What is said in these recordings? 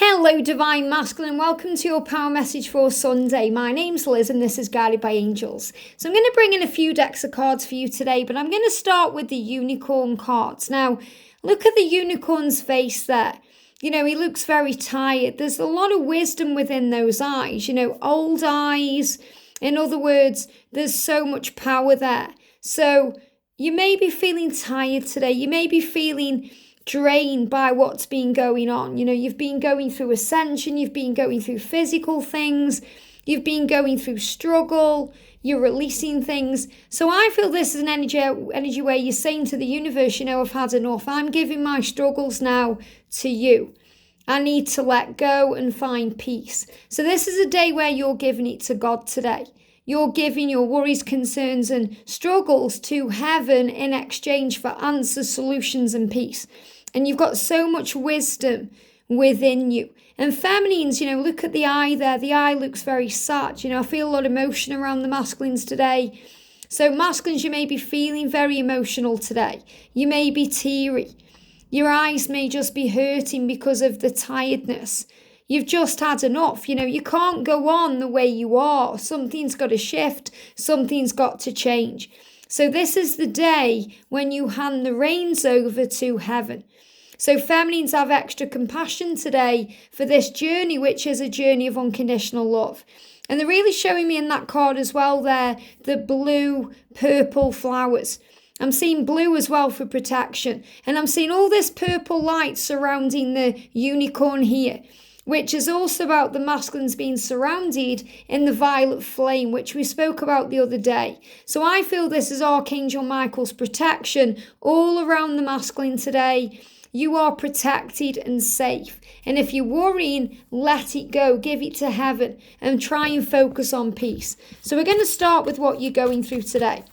Hello, Divine Masculine. Welcome to your power message for Sunday. My name's Liz and this is Guided by Angels. So I'm going to bring in a few decks of cards for you today, but I'm going to start with the unicorn cards. Now, look at the unicorn's face there. You know, he looks very tired. There's a lot of wisdom within those eyes, old eyes. In other words, there's so much power there. So you may be feeling tired today. You may be feeling drained by what's been going on. You've been going through ascension, you've been going through physical things, you've been going through struggle, you're releasing things. So I feel this is an energy where you're saying to the universe, I've had enough. I'm giving my struggles now to you. I need to let go and find peace. So this is a day where you're giving it to God today. You're giving your worries, concerns and struggles to heaven in exchange for answers, solutions and peace. And you've got so much wisdom within you. And feminines, look at the eye there. The eye looks very sad. I feel a lot of emotion around the masculines today. So masculines, you may be feeling very emotional today. You may be teary. Your eyes may just be hurting because of the tiredness. You've just had enough. You can't go on the way you are. Something's got to shift. Something's got to change. So this is the day when you hand the reins over to heaven. So feminines, have extra compassion today for this journey, which is a journey of unconditional love. And they're really showing me in that card as well there, the blue, purple flowers. I'm seeing blue as well for protection. And I'm seeing all this purple light surrounding the unicorn here, which is also about the masculines being surrounded in the violet flame, which we spoke about the other day. So I feel this is Archangel Michael's protection all around the masculine today. You are protected and safe. And if you're worrying, let it go. Give it to heaven and try and focus on peace. So we're going to start with what you're going through today.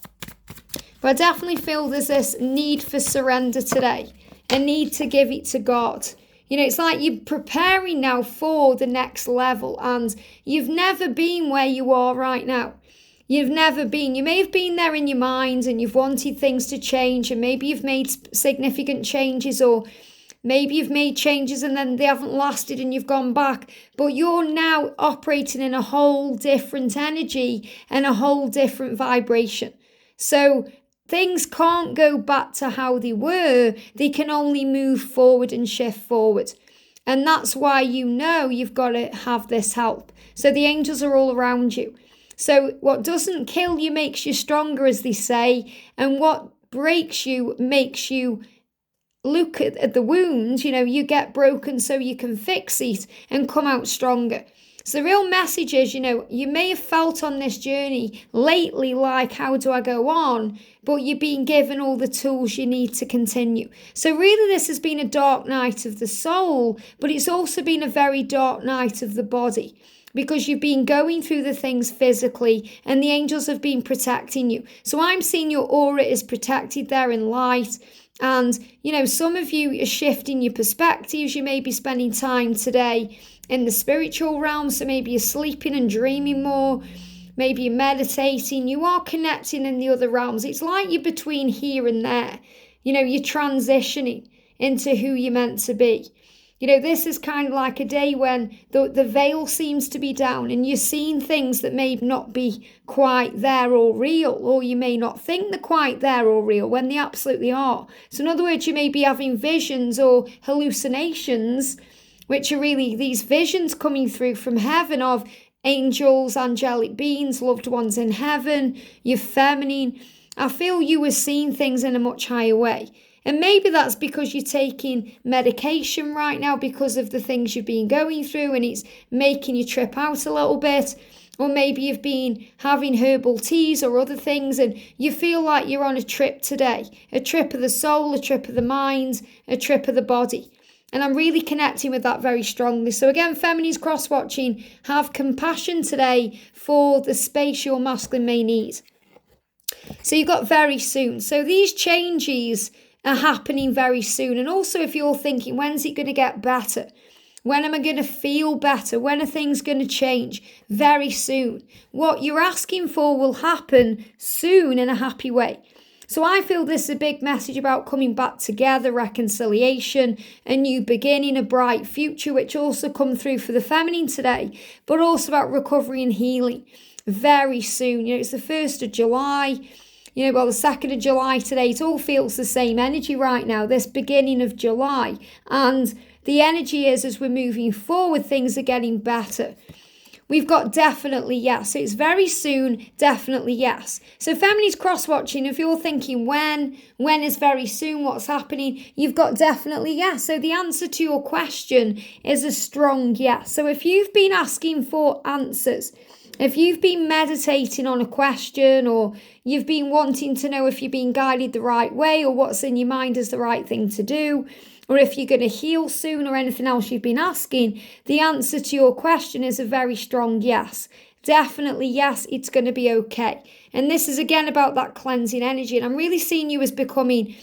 But I definitely feel there's this need for surrender today. A need to give it to God. It's like you're preparing now for the next level and you've never been where you are right now. You've never been. You may have been there in your mind and you've wanted things to change and maybe you've made significant changes or maybe you've made changes and then they haven't lasted and you've gone back. But you're now operating in a whole different energy and a whole different vibration. So things can't go back to how they were. They can only move forward and shift forward. And that's why you've got to have this help. So the angels are all around you. So what doesn't kill you makes you stronger, as they say. And what breaks you makes you look at the wounds. You get broken so you can fix it and come out stronger. So the real message is, you may have felt on this journey lately like, how do I go on? But you're being given all the tools you need to continue. So really this has been a dark night of the soul, but it's also been a very dark night of the body because you've been going through the things physically and the angels have been protecting you. So I'm seeing your aura is protected there in light. And, some of you are shifting your perspectives. You may be spending time today in the spiritual realm. So maybe you're sleeping and dreaming more. Maybe you're meditating. You are connecting in the other realms. It's like you're between here and there. You're transitioning into who you're meant to be. This is kind of like a day when the veil seems to be down and you're seeing things that may not be quite there or real, or you may not think they're quite there or real when they absolutely are. So in other words, you may be having visions or hallucinations, which are really these visions coming through from heaven of angels, angelic beings, loved ones in heaven, you're feminine. I feel you were seeing things in a much higher way. And maybe that's because you're taking medication right now because of the things you've been going through and it's making you trip out a little bit. Or maybe you've been having herbal teas or other things and you feel like you're on a trip today. A trip of the soul, a trip of the mind, a trip of the body. And I'm really connecting with that very strongly. So again, feminines cross-watching, have compassion today for the space your masculine may need. So you've got very soon. So these changes are happening very soon. And also if you're thinking, when's it going to get better? When am I going to feel better? When are things going to change? Very soon. What you're asking for will happen soon in a happy way. So I feel this is a big message about coming back together, reconciliation, a new beginning, a bright future, which also come through for the feminine today, but also about recovery and healing very soon. It's the 1st of July. The 2nd of July today. It all feels the same energy right now, this beginning of July. And the energy is, as we're moving forward, things are getting better. We've got definitely yes. So it's very soon, definitely yes. So feminine's cross-watching. If you're thinking when is very soon, what's happening, you've got definitely yes. So the answer to your question is a strong yes. So if you've been asking for answers, if you've been meditating on a question, or you've been wanting to know if you're being guided the right way, or what's in your mind is the right thing to do, or if you're going to heal soon, or anything else you've been asking, the answer to your question is a very strong yes. Definitely yes, it's going to be okay. And this is again about that cleansing energy. And I'm really seeing you as becoming,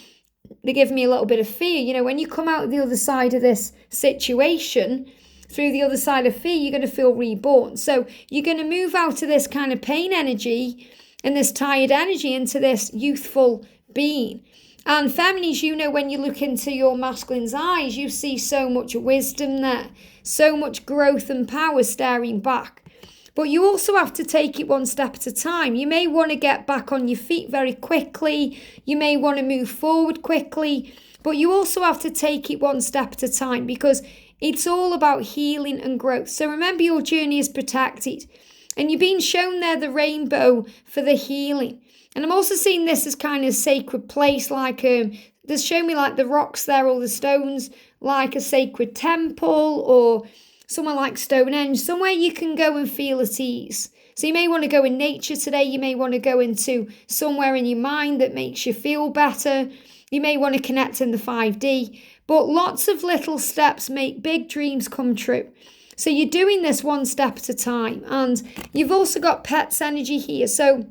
they give me a little bit of fear. When you come out the other side of this situation, through the other side of fear, you're going to feel reborn. So you're going to move out of this kind of pain energy and this tired energy into this youthful being. And feminines, when you look into your masculine's eyes, you see so much wisdom there, so much growth and power staring back. But you also have to take it one step at a time. You may want to get back on your feet very quickly. You may want to move forward quickly. But you also have to take it one step at a time, because it's all about healing and growth. So remember, your journey is protected. And you're being shown there the rainbow for the healing. And I'm also seeing this as kind of sacred place, like there's shown me like the rocks there, all the stones, like a sacred temple, or somewhere like Stonehenge, somewhere you can go and feel at ease. So you may want to go in nature today. You may want to go into somewhere in your mind that makes you feel better. You may want to connect in the 5D. But lots of little steps make big dreams come true. So you're doing this one step at a time. And you've also got pets energy here. So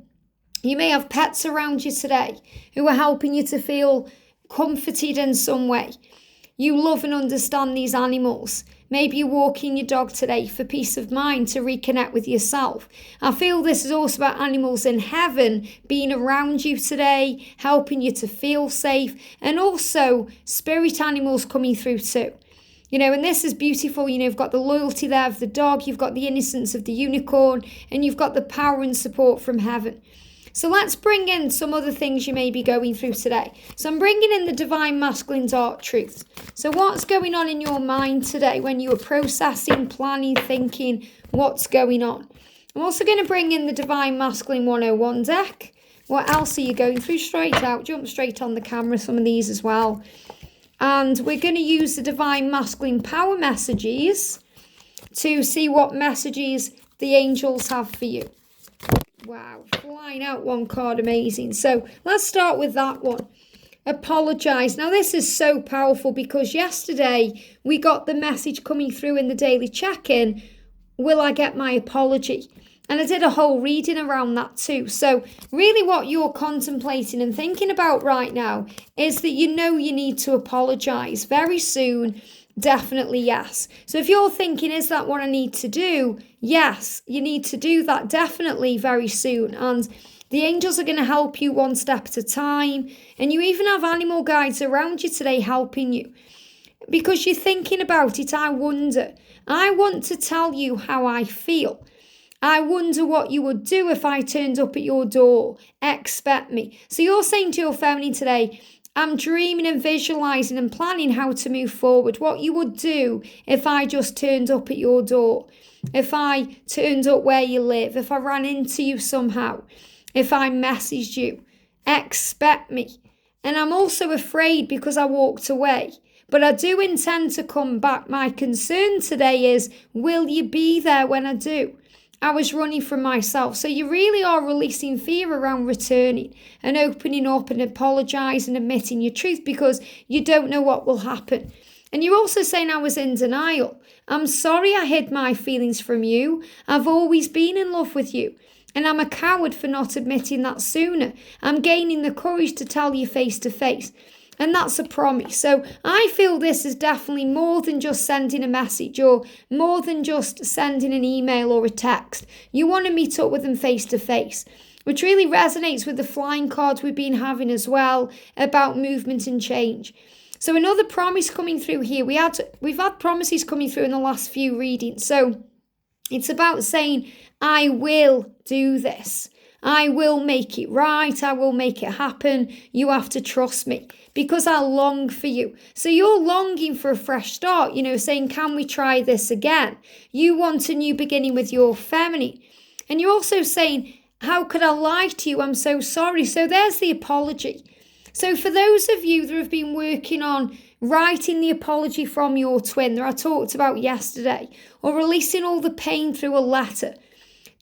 you may have pets around you today who are helping you to feel comforted in some way. You love and understand these animals. Maybe you're walking your dog today for peace of mind, to reconnect with yourself. I feel this is also about animals in heaven being around you today, helping you to feel safe, and also spirit animals coming through too. And this is beautiful. You've got the loyalty there of the dog, you've got the innocence of the unicorn, and you've got the power and support from heaven. So let's bring in some other things you may be going through today. So I'm bringing in the divine masculine dark truth. So what's going on in your mind today when you are processing, planning, thinking, what's going on? I'm also going to bring in the divine masculine 101 deck. What else are you going through? Straight out, jump straight on the camera, some of these as well. And we're going to use the divine masculine power messages to see what messages the angels have for you. Wow, flying out one card, amazing. So let's start with that one. Apologize. Now this is so powerful, because yesterday we got the message coming through in the daily check-in, will I get my apology? And I did a whole reading around that too. So really what you're contemplating and thinking about right now is that you need to apologize very soon. Definitely yes. So if you're thinking, is that what I need to do? Yes, you need to do that definitely very soon. And the angels are going to help you one step at a time. And you even have animal guides around you today helping you. Because you're thinking about it, I wonder. I want to tell you how I feel. I wonder what you would do if I turned up at your door. Expect me. So you're saying to your family today, I'm dreaming and visualizing and planning how to move forward. What you would do if I just turned up at your door. If I turned up where you live. If I ran into you somehow. If I messaged you. Expect me. And I'm also afraid because I walked away. But I do intend to come back. My concern today is, will you be there when I do? I was running from myself. So you really are releasing fear around returning and opening up and apologising, admitting your truth, because you don't know what will happen. And you're also saying I was in denial. I'm sorry I hid my feelings from you. I've always been in love with you. And I'm a coward for not admitting that sooner. I'm gaining the courage to tell you face to face. And that's a promise. So I feel this is definitely more than just sending a message or more than just sending an email or a text. You want to meet up with them face to face. which really resonates with the flying cards we've been having as well about movement and change. So another promise coming through here. We've had promises coming through in the last few readings. So it's about saying, I will do this. I will make it right. I will make it happen. You have to trust me because I long for you. So you're longing for a fresh start, saying, can we try this again? You want a new beginning with your feminine. And you're also saying, how could I lie to you? I'm so sorry. So there's the apology. So for those of you that have been working on writing the apology from your twin that I talked about yesterday, or releasing all the pain through a letter,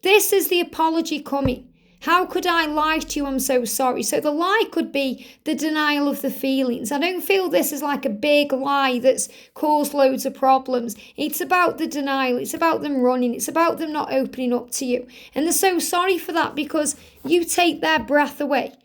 this is the apology coming. How could I lie to you? I'm so sorry. So the lie could be the denial of the feelings. I don't feel this is like a big lie that's caused loads of problems. It's about the denial. It's about them running. It's about them not opening up to you. And they're so sorry for that because you take their breath away.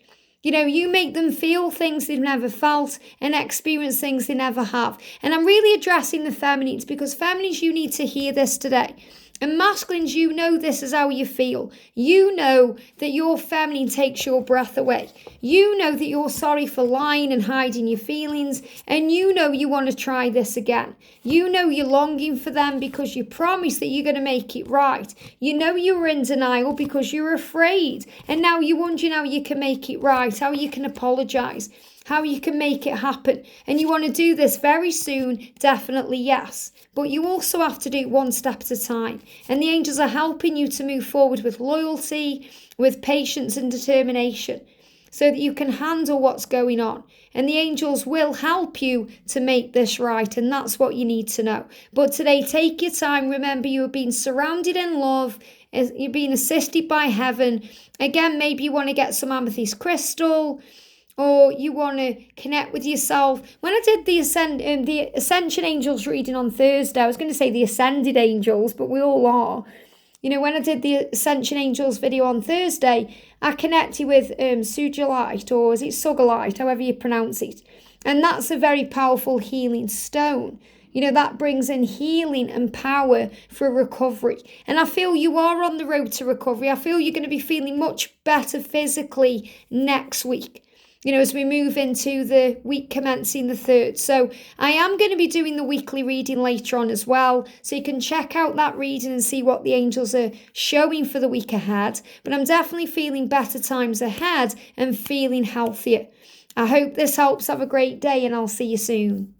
You make them feel things they've never felt and experience things they never have. And I'm really addressing the feminines because feminines, you need to hear this today. And masculines, this is how you feel. You know that your feminine takes your breath away. You know that you're sorry for lying and hiding your feelings. And you want to try this again. You're longing for them because you promised that you're going to make it right. You were in denial because you're afraid. And now you're wondering how you can make it right, how you can apologize, how you can make it happen. And you want to do this very soon, definitely yes. But you also have to do it one step at a time. And the angels are helping you to move forward with loyalty, with patience and determination, so that you can handle what's going on. And the angels will help you to make this right. And that's what you need to know. But today, take your time. Remember, you are being surrounded in love. You're being assisted by heaven. Again, maybe you want to get some amethyst crystal, or you want to connect with yourself. When I did the Ascension Angels reading on Thursday, I was going to say the Ascended Angels, but we all are. When I did the Ascension Angels video on Thursday, I connected with Sugilite, or is it Sugalite, however you pronounce it. And that's a very powerful healing stone. That brings in healing and power for recovery. And I feel you are on the road to recovery. I feel you're going to be feeling much better physically next week, as we move into the week commencing the 3rd. So I am going to be doing the weekly reading later on as well. So you can check out that reading and see what the angels are showing for the week ahead. But I'm definitely feeling better times ahead and feeling healthier. I hope this helps. Have a great day and I'll see you soon.